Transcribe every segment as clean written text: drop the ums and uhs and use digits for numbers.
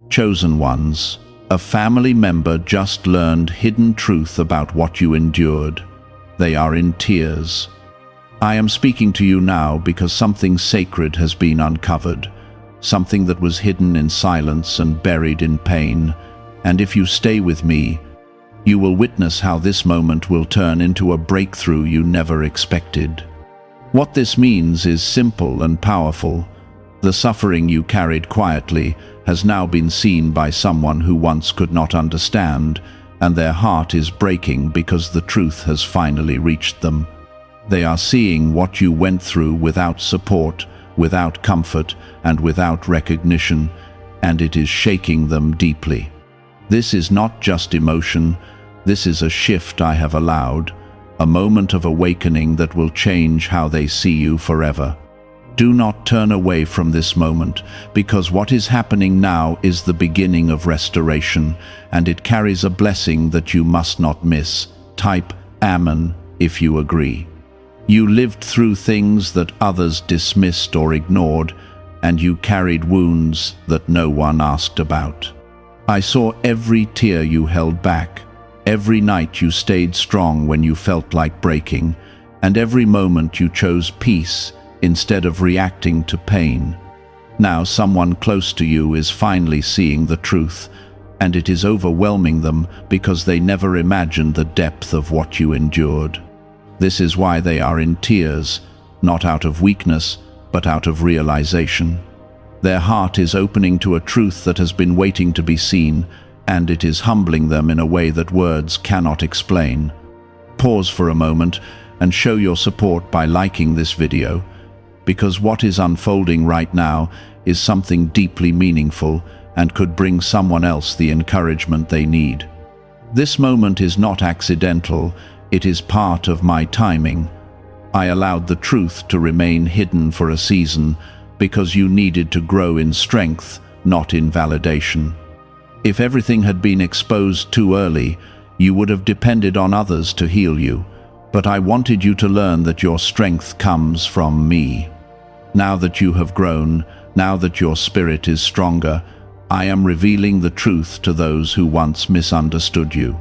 Chosen ones, a family member just learned hidden truth about what you endured. They are in tears. I am speaking to you now because something sacred has been uncovered, something that was hidden in silence and buried in pain. And if you stay with me, you will witness how this moment will turn into a breakthrough you never expected. What this means is simple and powerful. The suffering you carried quietly has now been seen by someone who once could not understand, and their heart is breaking because the truth has finally reached them. They are seeing what you went through without support, without comfort, and without recognition, and it is shaking them deeply. This is not just emotion, this is a shift I have allowed, a moment of awakening that will change how they see you forever. Do not turn away from this moment, because what is happening now is the beginning of restoration, and it carries a blessing that you must not miss. Type Amen if you agree. You lived through things that others dismissed or ignored, and you carried wounds that no one asked about. I saw every tear you held back, every night you stayed strong when you felt like breaking, and every moment you chose peace instead of reacting to pain. Now someone close to you is finally seeing the truth, and it is overwhelming them because they never imagined the depth of what you endured. This is why they are in tears, not out of weakness, but out of realization. Their heart is opening to a truth that has been waiting to be seen, and it is humbling them in a way that words cannot explain. Pause for a moment and show your support by liking this video, because what is unfolding right now is something deeply meaningful and could bring someone else the encouragement they need. This moment is not accidental, it is part of my timing. I allowed the truth to remain hidden for a season because you needed to grow in strength, not in validation. If everything had been exposed too early, you would have depended on others to heal you. But I wanted you to learn that your strength comes from me. Now that you have grown, now that your spirit is stronger, I am revealing the truth to those who once misunderstood you.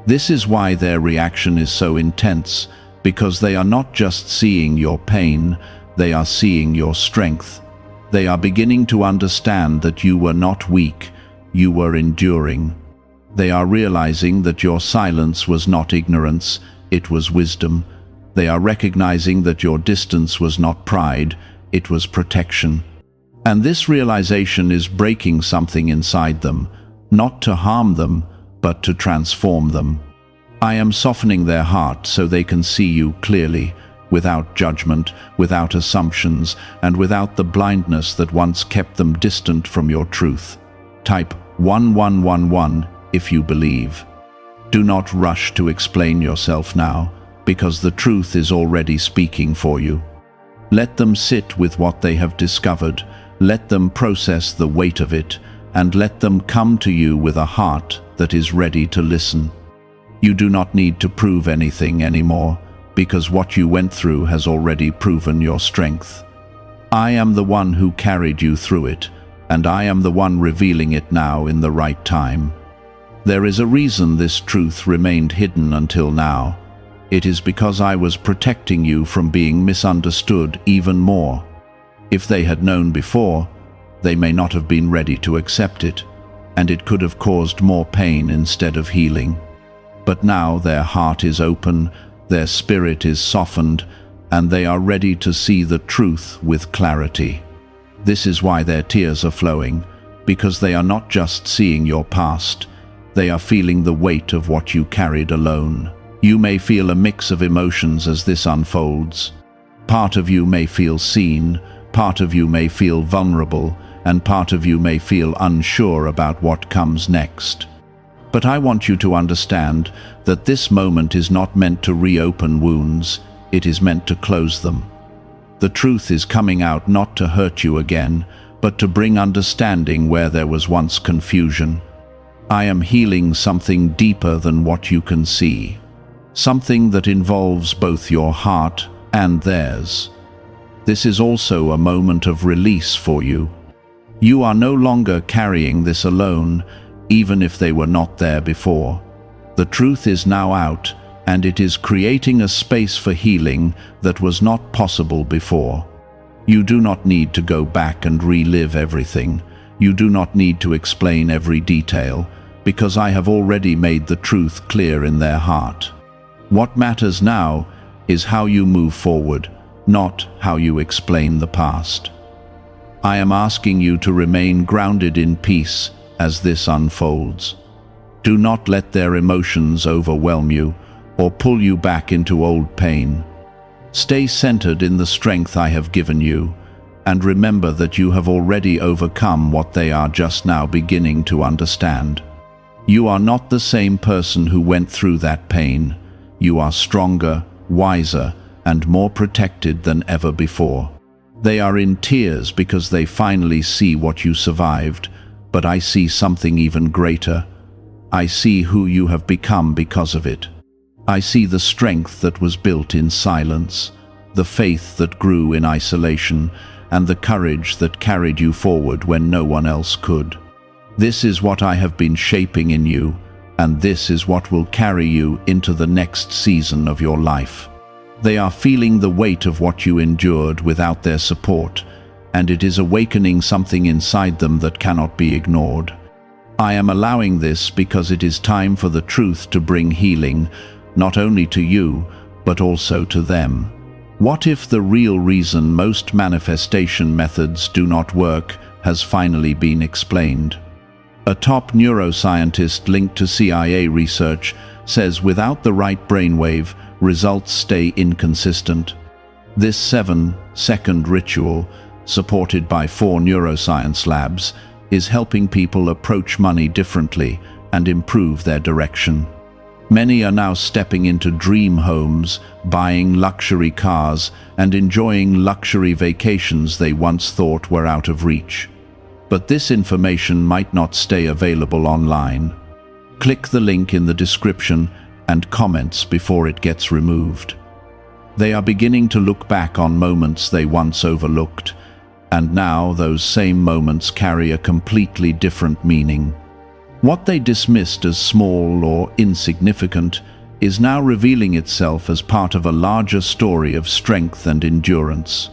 This is why their reaction is so intense, because they are not just seeing your pain, they are seeing your strength. They are beginning to understand that you were not weak, you were enduring. They are realizing that your silence was not ignorance, it was wisdom. They are recognizing that your distance was not pride, it was protection. And this realization is breaking something inside them, not to harm them, but to transform them. I am softening their heart so they can see you clearly, without judgment, without assumptions, and without the blindness that once kept them distant from your truth. Type 1111 if you believe. Do not rush to explain yourself now, because the truth is already speaking for you. Let them sit with what they have discovered, let them process the weight of it, and let them come to you with a heart that is ready to listen. You do not need to prove anything anymore, because what you went through has already proven your strength. I am the one who carried you through it, and I am the one revealing it now in the right time. There is a reason this truth remained hidden until now. It is because I was protecting you from being misunderstood even more. If they had known before, they may not have been ready to accept it, and it could have caused more pain instead of healing. But now their heart is open, their spirit is softened, and they are ready to see the truth with clarity. This is why their tears are flowing, because they are not just seeing your past, they are feeling the weight of what you carried alone. You may feel a mix of emotions as this unfolds. Part of you may feel seen, part of you may feel vulnerable, and part of you may feel unsure about what comes next. But I want you to understand that this moment is not meant to reopen wounds, it is meant to close them. The truth is coming out not to hurt you again, but to bring understanding where there was once confusion. I am healing something deeper than what you can see, something that involves both your heart and theirs. This is also a moment of release for you. You are no longer carrying this alone, even if they were not there before. The truth is now out, and it is creating a space for healing that was not possible before. You do not need to go back and relive everything. You do not need to explain every detail, because I have already made the truth clear in their heart. What matters now is how you move forward, not how you explain the past. I am asking you to remain grounded in peace as this unfolds. Do not let their emotions overwhelm you or pull you back into old pain. Stay centered in the strength I have given you, and remember that you have already overcome what they are just now beginning to understand. You are not the same person who went through that pain. You are stronger, wiser, and more protected than ever before. They are in tears because they finally see what you survived, but I see something even greater. I see who you have become because of it. I see the strength that was built in silence, the faith that grew in isolation, and the courage that carried you forward when no one else could. This is what I have been shaping in you, and this is what will carry you into the next season of your life. They are feeling the weight of what you endured without their support, and it is awakening something inside them that cannot be ignored. I am allowing this because it is time for the truth to bring healing, not only to you, but also to them. What if the real reason most manifestation methods do not work has finally been explained? A top neuroscientist linked to CIA research says without the right brainwave, results stay inconsistent. This 7-second ritual, supported by 4 neuroscience labs, is helping people approach money differently and improve their direction. Many are now stepping into dream homes, buying luxury cars, and enjoying luxury vacations they once thought were out of reach. But this information might not stay available online. Click the link in the description and comments before it gets removed. They are beginning to look back on moments they once overlooked, and now those same moments carry a completely different meaning. What they dismissed as small or insignificant is now revealing itself as part of a larger story of strength and endurance.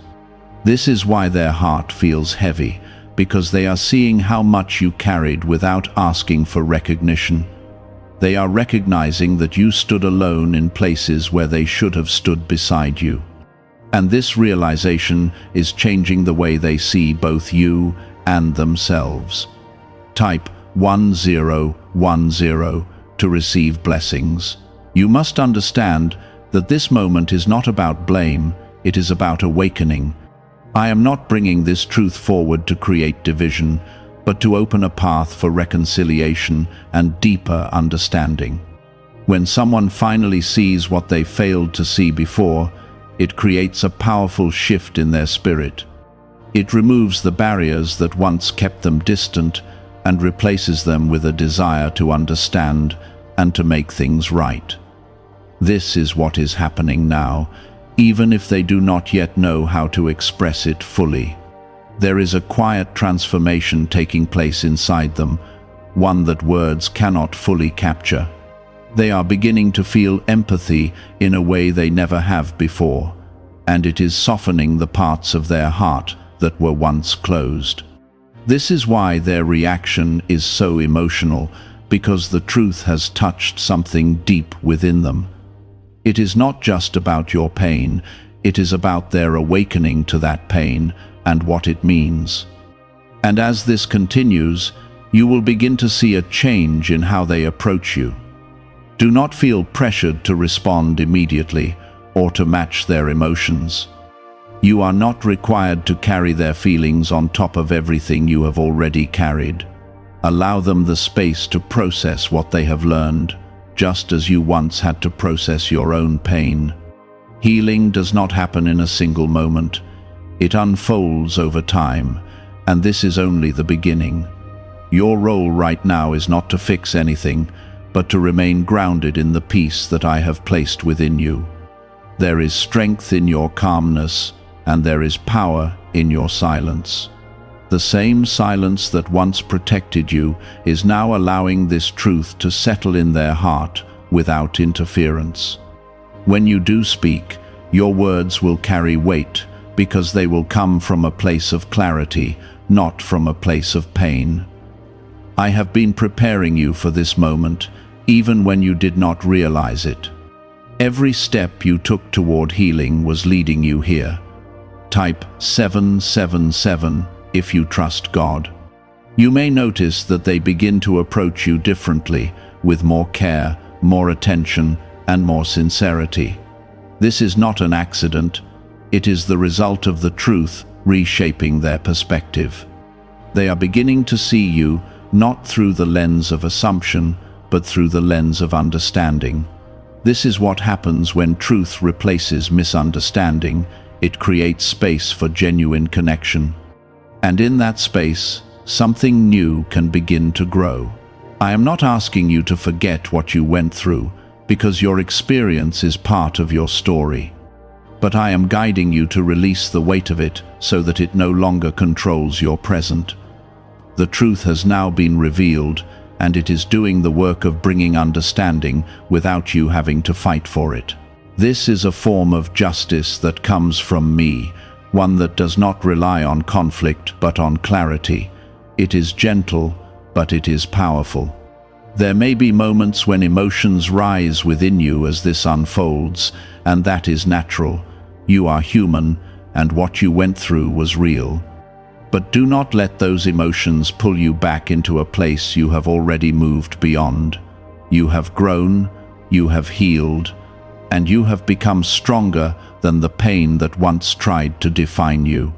This is why their heart feels heavy, because they are seeing how much you carried without asking for recognition. They are recognizing that you stood alone in places where they should have stood beside you. And this realization is changing the way they see both you and themselves. Type 1010 to receive blessings. You must understand that this moment is not about blame, it is about awakening. I am not bringing this truth forward to create division, but to open a path for reconciliation and deeper understanding. When someone finally sees what they failed to see before, it creates a powerful shift in their spirit. It removes the barriers that once kept them distant and replaces them with a desire to understand and to make things right. This is what is happening now, even if they do not yet know how to express it fully. There is a quiet transformation taking place inside them, one that words cannot fully capture. They are beginning to feel empathy in a way they never have before, and it is softening the parts of their heart that were once closed. This is why their reaction is so emotional, because the truth has touched something deep within them. It is not just about your pain, it is about their awakening to that pain and what it means. And as this continues, you will begin to see a change in how they approach you. Do not feel pressured to respond immediately or to match their emotions. You are not required to carry their feelings on top of everything you have already carried. Allow them the space to process what they have learned, just as you once had to process your own pain. Healing does not happen in a single moment. It unfolds over time, and this is only the beginning. Your role right now is not to fix anything, but to remain grounded in the peace that I have placed within you. There is strength in your calmness, and there is power in your silence. The same silence that once protected you is now allowing this truth to settle in their heart without interference. When you do speak, your words will carry weight because they will come from a place of clarity, not from a place of pain. I have been preparing you for this moment, even when you did not realize it. Every step you took toward healing was leading you here. Type 777 if you trust God. You may notice that they begin to approach you differently, with more care, more attention, and more sincerity. This is not an accident. It is the result of the truth reshaping their perspective. They are beginning to see you not through the lens of assumption, but through the lens of understanding. This is what happens when truth replaces misunderstanding. It creates space for genuine connection. And in that space, something new can begin to grow. I am not asking you to forget what you went through, because your experience is part of your story. But I am guiding you to release the weight of it so that it no longer controls your present. The truth has now been revealed, and it is doing the work of bringing understanding without you having to fight for it. This is a form of justice that comes from me, one that does not rely on conflict but on clarity. It is gentle, but it is powerful. There may be moments when emotions rise within you as this unfolds, and that is natural. You are human, and what you went through was real. But do not let those emotions pull you back into a place you have already moved beyond. You have grown, you have healed, and you have become stronger than the pain that once tried to define you.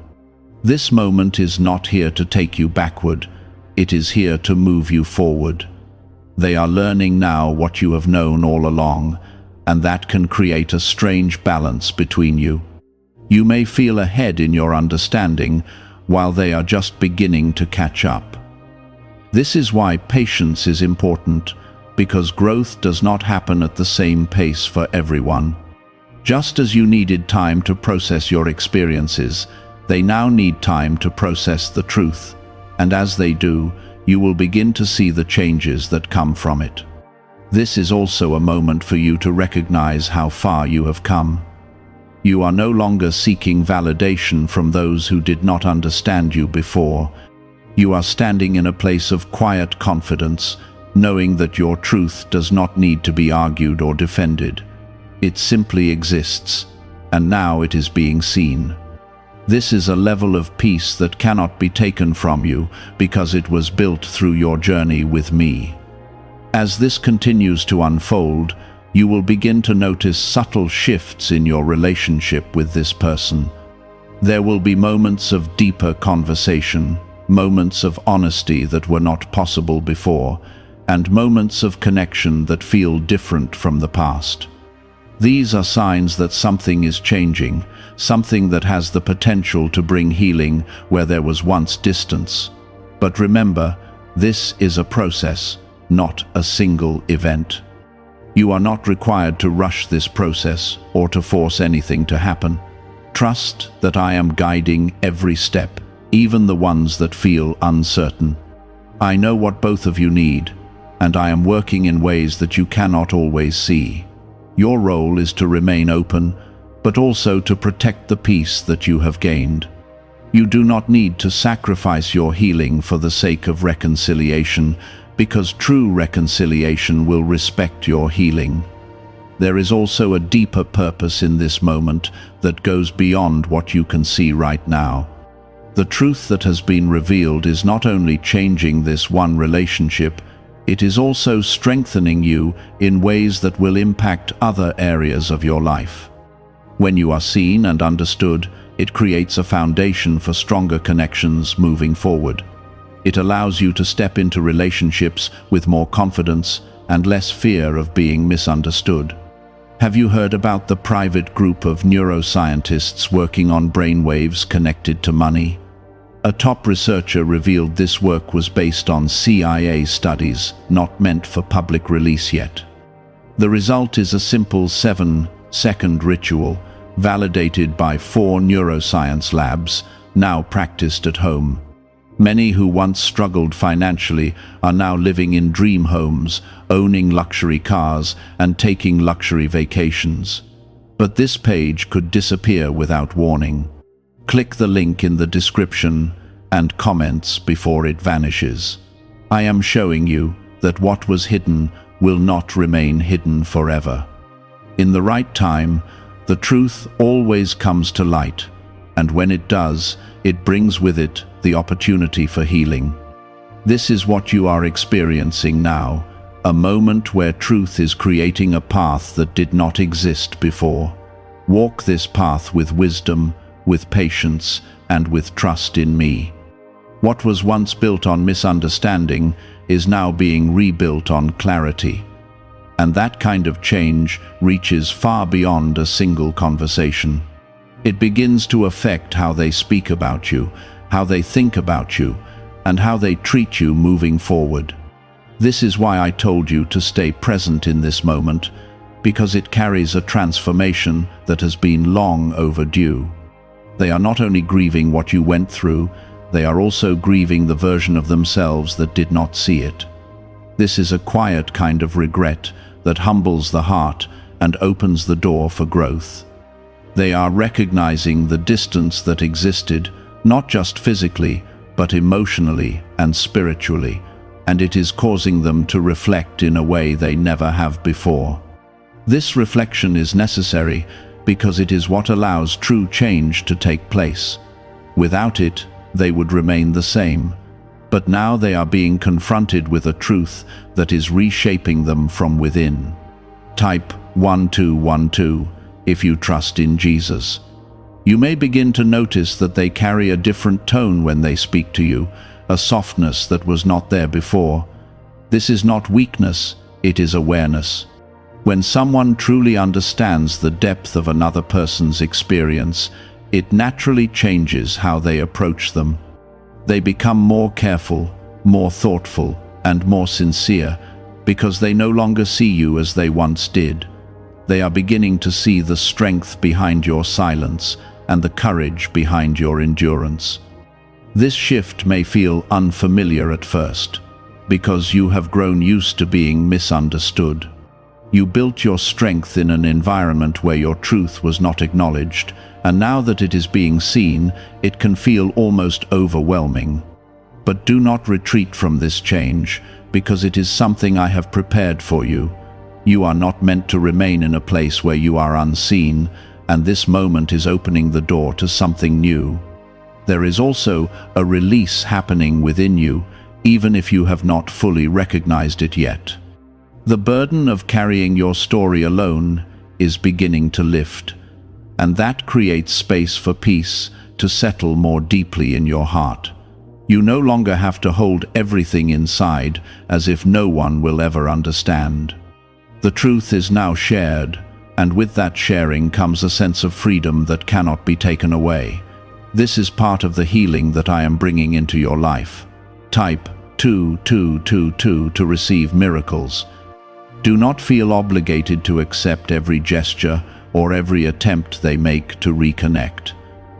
This moment is not here to take you backward. It is here to move you forward. They are learning now what you have known all along, and that can create a strange balance between you. You may feel ahead in your understanding, while they are just beginning to catch up. This is why patience is important, because growth does not happen at the same pace for everyone. Just as you needed time to process your experiences, they now need time to process the truth, and as they do, you will begin to see the changes that come from it. This is also a moment for you to recognize how far you have come. You are no longer seeking validation from those who did not understand you before. You are standing in a place of quiet confidence, knowing that your truth does not need to be argued or defended. It simply exists, and now it is being seen. This is a level of peace that cannot be taken from you because it was built through your journey with me. As this continues to unfold, you will begin to notice subtle shifts in your relationship with this person. There will be moments of deeper conversation, moments of honesty that were not possible before, and moments of connection that feel different from the past. These are signs that something is changing, something that has the potential to bring healing where there was once distance. But remember, this is a process, not a single event. You are not required to rush this process or to force anything to happen. Trust that I am guiding every step, even the ones that feel uncertain. I know what both of you need, and I am working in ways that you cannot always see. Your role is to remain open, but also to protect the peace that you have gained. You do not need to sacrifice your healing for the sake of reconciliation, because true reconciliation will respect your healing. There is also a deeper purpose in this moment that goes beyond what you can see right now. The truth that has been revealed is not only changing this one relationship, it is also strengthening you in ways that will impact other areas of your life. When you are seen and understood, it creates a foundation for stronger connections moving forward. It allows you to step into relationships with more confidence and less fear of being misunderstood. Have you heard about the private group of neuroscientists working on brainwaves connected to money? A top researcher revealed this work was based on CIA studies, not meant for public release yet. The result is a simple 7-second ritual, validated by 4 neuroscience labs, now practiced at home. Many who once struggled financially are now living in dream homes, owning luxury cars, and taking luxury vacations. But this page could disappear without warning. Click the link in the description and comments before it vanishes. I am showing you that what was hidden will not remain hidden forever. In the right time, the truth always comes to light, and when it does, it brings with it the opportunity for healing. This is what you are experiencing now, a moment where truth is creating a path that did not exist before. Walk this path with wisdom, with patience, and with trust in me. What was once built on misunderstanding is now being rebuilt on clarity. And that kind of change reaches far beyond a single conversation. It begins to affect how they speak about you, how they think about you, and how they treat you moving forward. This is why I told you to stay present in this moment, because it carries a transformation that has been long overdue. They are not only grieving what you went through, they are also grieving the version of themselves that did not see it. This is a quiet kind of regret that humbles the heart and opens the door for growth. They are recognizing the distance that existed, not just physically, but emotionally and spiritually, and it is causing them to reflect in a way they never have before. This reflection is necessary because it is what allows true change to take place. Without it, they would remain the same. But now they are being confronted with a truth that is reshaping them from within. Type 1212 if you trust in Jesus. You may begin to notice that they carry a different tone when they speak to you, a softness that was not there before. This is not weakness, it is awareness. When someone truly understands the depth of another person's experience, it naturally changes how they approach them. They become more careful, more thoughtful, and more sincere, because they no longer see you as they once did. They are beginning to see the strength behind your silence and the courage behind your endurance. This shift may feel unfamiliar at first, because you have grown used to being misunderstood. You built your strength in an environment where your truth was not acknowledged, and now that it is being seen, it can feel almost overwhelming. But do not retreat from this change, because it is something I have prepared for you. You are not meant to remain in a place where you are unseen, and this moment is opening the door to something new. There is also a release happening within you, even if you have not fully recognized it yet. The burden of carrying your story alone is beginning to lift, and that creates space for peace to settle more deeply in your heart. You no longer have to hold everything inside as if no one will ever understand. The truth is now shared, and with that sharing comes a sense of freedom that cannot be taken away. This is part of the healing that I am bringing into your life. Type 2222 to receive miracles. Do not feel obligated to accept every gesture or every attempt they make to reconnect.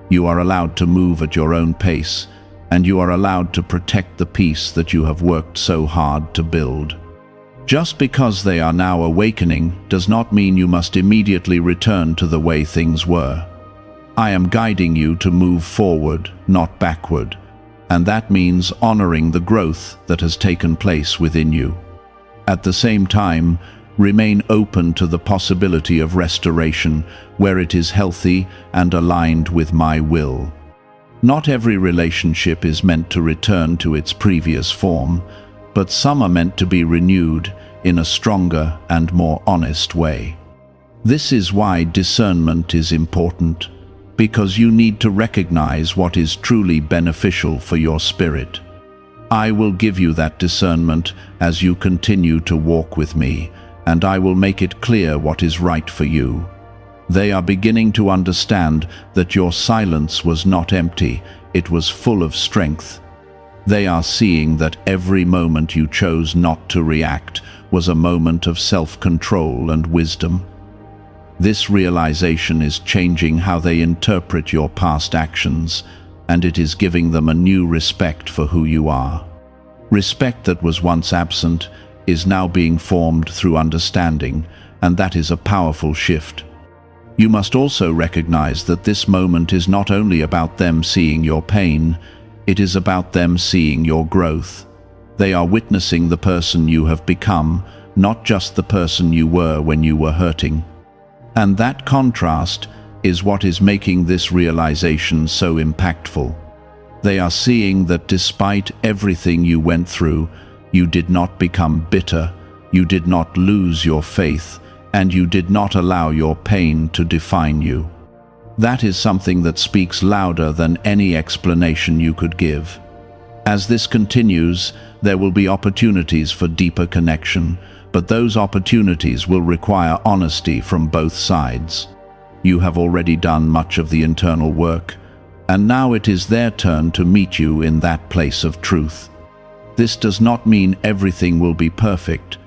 You are allowed to move at your own pace, and you are allowed to protect the peace that you have worked so hard to build. Just because they are now awakening does not mean you must immediately return to the way things were. I am guiding you to move forward, not backward, and that means honoring the growth that has taken place within you. At the same time, remain open to the possibility of restoration where it is healthy and aligned with my will. Not every relationship is meant to return to its previous form, but some are meant to be renewed in a stronger and more honest way. This is why discernment is important, because you need to recognize what is truly beneficial for your spirit. I will give you that discernment as you continue to walk with me, and I will make it clear what is right for you. They are beginning to understand that your silence was not empty, it was full of strength. They are seeing that every moment you chose not to react was a moment of self-control and wisdom. This realization is changing how they interpret your past actions, and it is giving them a new respect for who you are. Respect that was once absent is now being formed through understanding, and that is a powerful shift. You must also recognize that this moment is not only about them seeing your pain, it is about them seeing your growth. They are witnessing the person you have become, not just the person you were when you were hurting. And that contrast is what is making this realization so impactful. They are seeing that despite everything you went through, you did not become bitter, you did not lose your faith, and you did not allow your pain to define you. That is something that speaks louder than any explanation you could give. As this continues, there will be opportunities for deeper connection, but those opportunities will require honesty from both sides. You have already done much of the internal work, and now it is their turn to meet you in that place of truth. This does not mean everything will be perfect,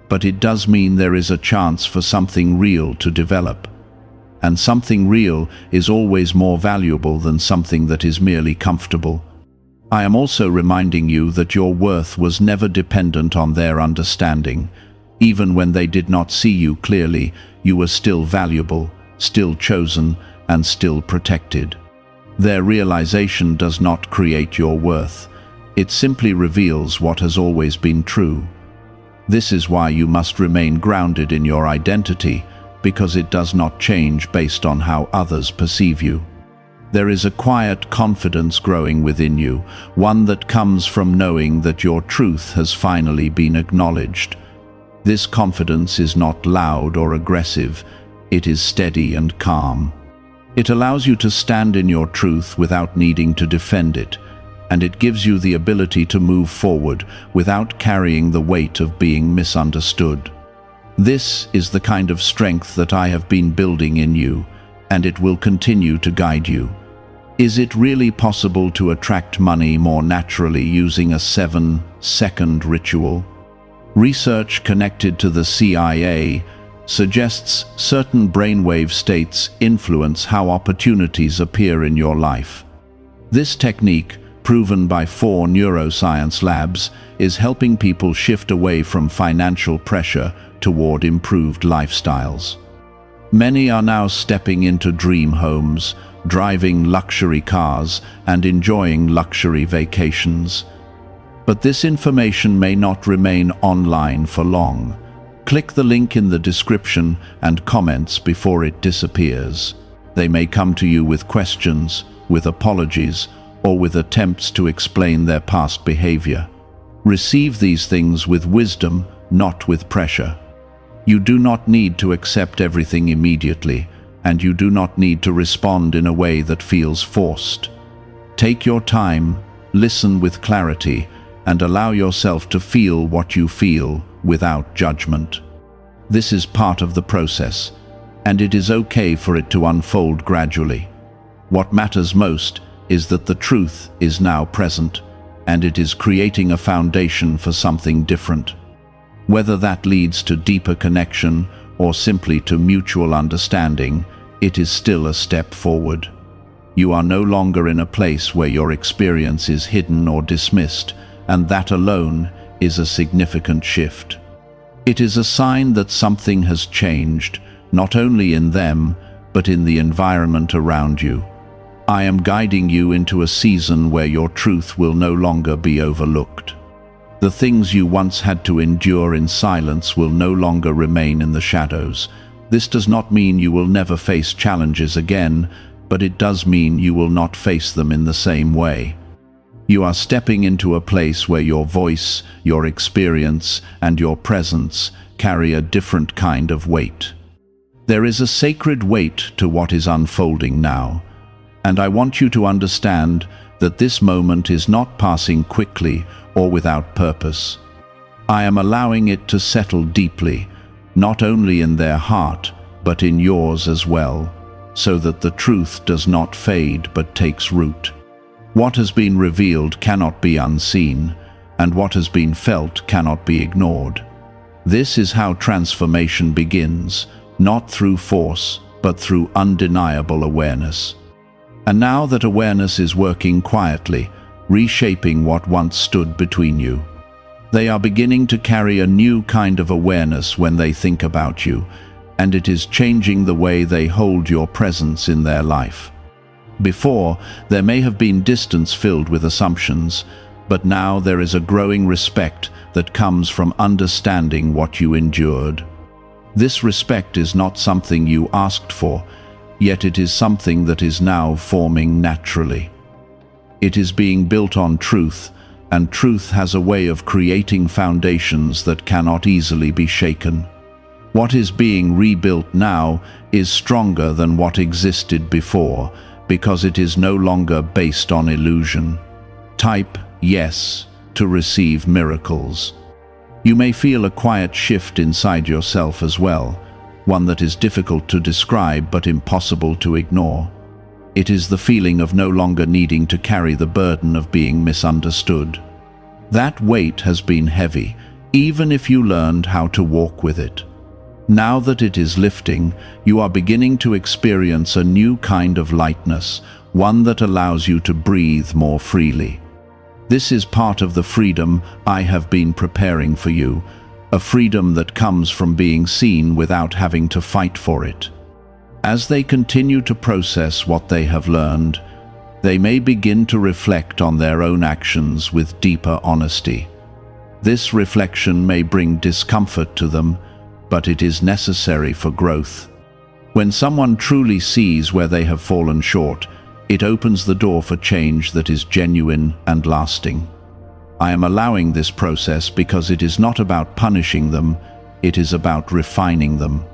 but it does mean there is a chance for something real to develop. And something real is always more valuable than something that is merely comfortable. I am also reminding you that your worth was never dependent on their understanding. Even when they did not see you clearly, you were still valuable, still chosen, and still protected. Their realization does not create your worth. It simply reveals what has always been true. This is why you must remain grounded in your identity, because it does not change based on how others perceive you. There is a quiet confidence growing within you, one that comes from knowing that your truth has finally been acknowledged. This confidence is not loud or aggressive, it is steady and calm. It allows you to stand in your truth without needing to defend it, and it gives you the ability to move forward without carrying the weight of being misunderstood. This is the kind of strength that I have been building in you, and it will continue to guide you. Is it really possible to attract money more naturally using a 7-second ritual? Research connected to the CIA suggests certain brainwave states influence how opportunities appear in your life. This technique, proven by 4 neuroscience labs, is helping people shift away from financial pressure toward improved lifestyles. Many are now stepping into dream homes, driving luxury cars, and enjoying luxury vacations. But this information may not remain online for long. Click the link in the description and comments before it disappears. They may come to you with questions, with apologies, or with attempts to explain their past behavior. Receive these things with wisdom, not with pressure. You do not need to accept everything immediately, and you do not need to respond in a way that feels forced. Take your time, listen with clarity, and allow yourself to feel what you feel without judgment. This is part of the process, and it is okay for it to unfold gradually. What matters most is that the truth is now present, and it is creating a foundation for something different. Whether that leads to deeper connection or simply to mutual understanding, it is still a step forward. You are no longer in a place where your experience is hidden or dismissed, and that alone is a significant shift. It is a sign that something has changed, not only in them, but in the environment around you. I am guiding you into a season where your truth will no longer be overlooked. The things you once had to endure in silence will no longer remain in the shadows. This does not mean you will never face challenges again, but it does mean you will not face them in the same way. You are stepping into a place where your voice, your experience, and your presence carry a different kind of weight. There is a sacred weight to what is unfolding now, and I want you to understand that this moment is not passing quickly or without purpose. I am allowing it to settle deeply, not only in their heart, but in yours as well, so that the truth does not fade but takes root. What has been revealed cannot be unseen, and what has been felt cannot be ignored. This is how transformation begins, not through force, but through undeniable awareness. And now that awareness is working quietly, reshaping what once stood between you. They are beginning to carry a new kind of awareness when they think about you, and it is changing the way they hold your presence in their life. Before, there may have been distance filled with assumptions, but now there is a growing respect that comes from understanding what you endured. This respect is not something you asked for, yet it is something that is now forming naturally. It is being built on truth, and truth has a way of creating foundations that cannot easily be shaken. What is being rebuilt now is stronger than what existed before, because it is no longer based on illusion. Type yes to receive miracles. You may feel a quiet shift inside yourself as well, one that is difficult to describe but impossible to ignore. It is the feeling of no longer needing to carry the burden of being misunderstood. That weight has been heavy, even if you learned how to walk with it. Now that it is lifting, you are beginning to experience a new kind of lightness, one that allows you to breathe more freely. This is part of the freedom I have been preparing for you, a freedom that comes from being seen without having to fight for it. As they continue to process what they have learned, they may begin to reflect on their own actions with deeper honesty. This reflection may bring discomfort to them, but it is necessary for growth. When someone truly sees where they have fallen short, it opens the door for change that is genuine and lasting. I am allowing this process because it is not about punishing them, it is about refining them.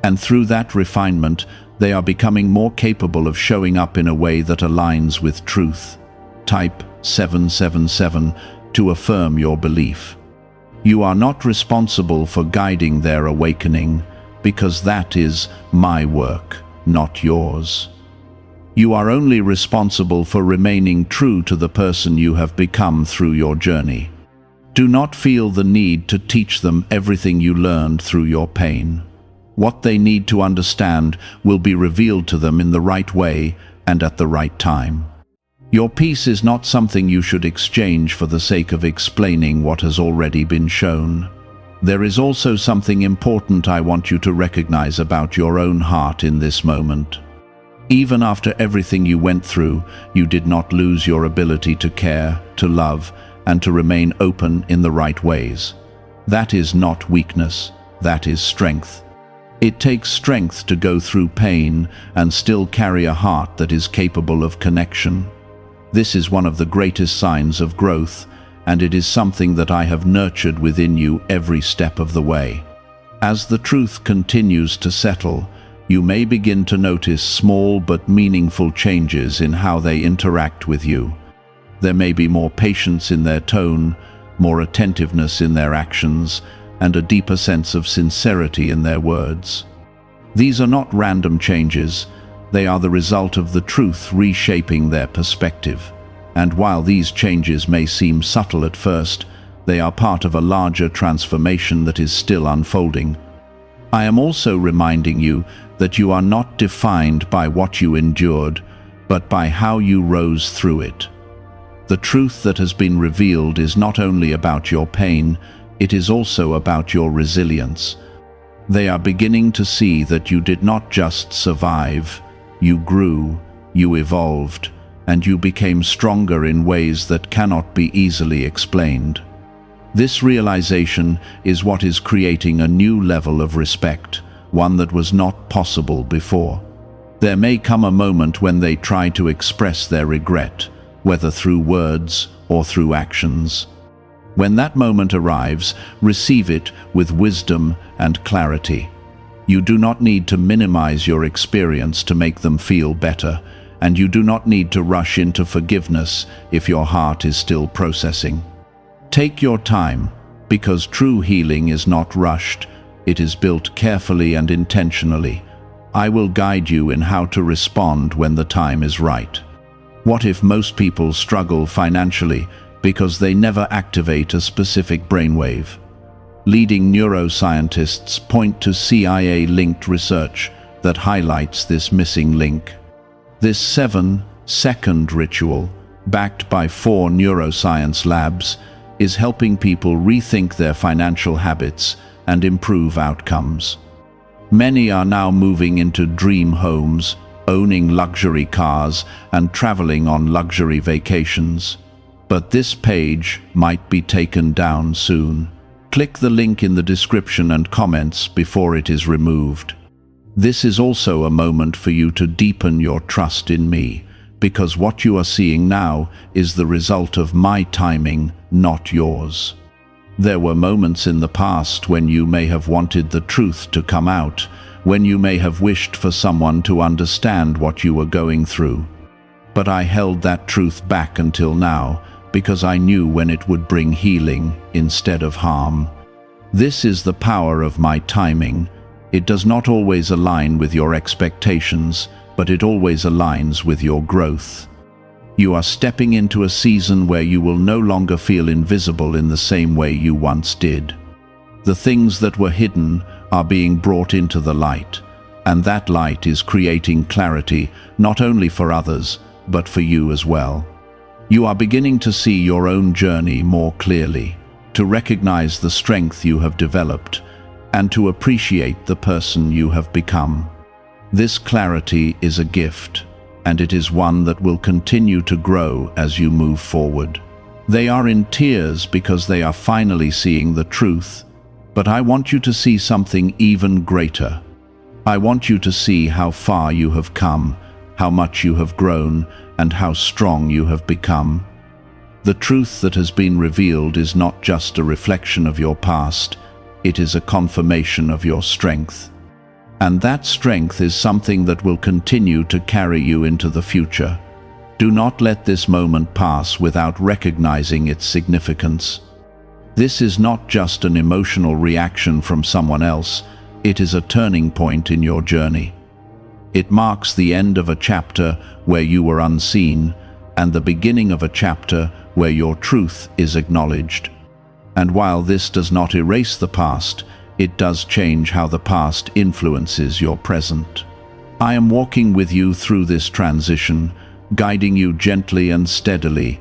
And through that refinement, they are becoming more capable of showing up in a way that aligns with truth. Type 777 to affirm your belief. You are not responsible for guiding their awakening, because that is my work, not yours. You are only responsible for remaining true to the person you have become through your journey. Do not feel the need to teach them everything you learned through your pain. What they need to understand will be revealed to them in the right way and at the right time. Your peace is not something you should exchange for the sake of explaining what has already been shown. There is also something important I want you to recognize about your own heart in this moment. Even after everything you went through, you did not lose your ability to care, to love, and to remain open in the right ways. That is not weakness, that is strength. It takes strength to go through pain and still carry a heart that is capable of connection. This is one of the greatest signs of growth, and it is something that I have nurtured within you every step of the way. As the truth continues to settle, you may begin to notice small but meaningful changes in how they interact with you. There may be more patience in their tone, more attentiveness in their actions, and a deeper sense of sincerity in their words. These are not random changes, they are the result of the truth reshaping their perspective. And while these changes may seem subtle at first, they are part of a larger transformation that is still unfolding. I am also reminding you that you are not defined by what you endured, but by how you rose through it. The truth that has been revealed is not only about your pain, it is also about your resilience. They are beginning to see that you did not just survive, you grew, you evolved, and you became stronger in ways that cannot be easily explained. This realization is what is creating a new level of respect, one that was not possible before. There may come a moment when they try to express their regret, whether through words or through actions. When that moment arrives, receive it with wisdom and clarity. You do not need to minimize your experience to make them feel better, and you do not need to rush into forgiveness if your heart is still processing. Take your time, because true healing is not rushed, it is built carefully and intentionally. I will guide you in how to respond when the time is right. What if most people struggle financially because they never activate a specific brainwave? Leading neuroscientists point to CIA-linked research that highlights this missing link. This 7-second ritual, backed by 4 neuroscience labs, is helping people rethink their financial habits and improve outcomes. Many are now moving into dream homes, owning luxury cars, and traveling on luxury vacations. But this page might be taken down soon. Click the link in the description and comments before it is removed. This is also a moment for you to deepen your trust in me, because what you are seeing now is the result of my timing, not yours. There were moments in the past when you may have wanted the truth to come out, when you may have wished for someone to understand what you were going through. But I held that truth back until now, because I knew when it would bring healing instead of harm. This is the power of my timing. It does not always align with your expectations, but it always aligns with your growth. You are stepping into a season where you will no longer feel invisible in the same way you once did. The things that were hidden are being brought into the light, and that light is creating clarity not only for others, but for you as well. You are beginning to see your own journey more clearly, to recognize the strength you have developed, and to appreciate the person you have become. This clarity is a gift, and it is one that will continue to grow as you move forward. They are in tears because they are finally seeing the truth, but I want you to see something even greater. I want you to see how far you have come, how much you have grown, and how strong you have become. The truth that has been revealed is not just a reflection of your past, it is a confirmation of your strength. And that strength is something that will continue to carry you into the future. Do not let this moment pass without recognizing its significance. This is not just an emotional reaction from someone else, it is a turning point in your journey. It marks the end of a chapter where you were unseen, and the beginning of a chapter where your truth is acknowledged. And while this does not erase the past, it does change how the past influences your present. I am walking with you through this transition, guiding you gently and steadily.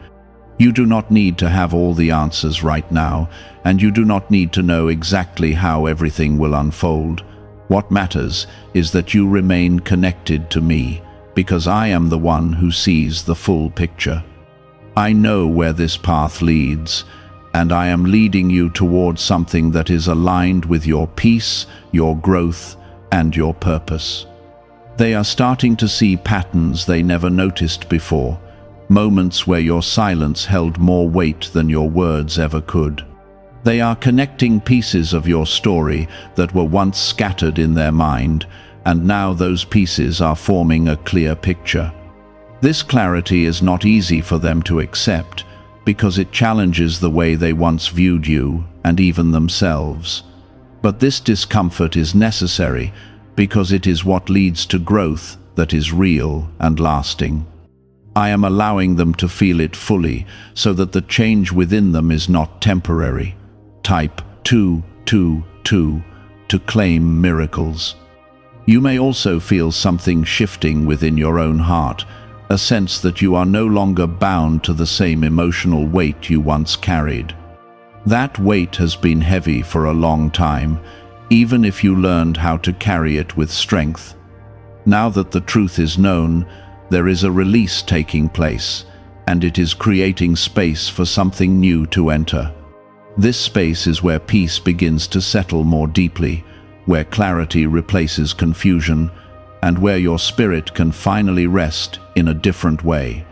You do not need to have all the answers right now, and you do not need to know exactly how everything will unfold. What matters is that you remain connected to me, because I am the one who sees the full picture. I know where this path leads, and I am leading you towards something that is aligned with your peace, your growth, and your purpose. They are starting to see patterns they never noticed before, moments where your silence held more weight than your words ever could. They are connecting pieces of your story that were once scattered in their mind, and now those pieces are forming a clear picture. This clarity is not easy for them to accept, because it challenges the way they once viewed you, and even themselves. But this discomfort is necessary, because it is what leads to growth that is real and lasting. I am allowing them to feel it fully, so that the change within them is not temporary. Type 222 to claim miracles. You may also feel something shifting within your own heart, a sense that you are no longer bound to the same emotional weight you once carried. That weight has been heavy for a long time, even if you learned how to carry it with strength. Now that the truth is known, there is a release taking place, and it is creating space for something new to enter. This space is where peace begins to settle more deeply, where clarity replaces confusion, and where your spirit can finally rest in a different way.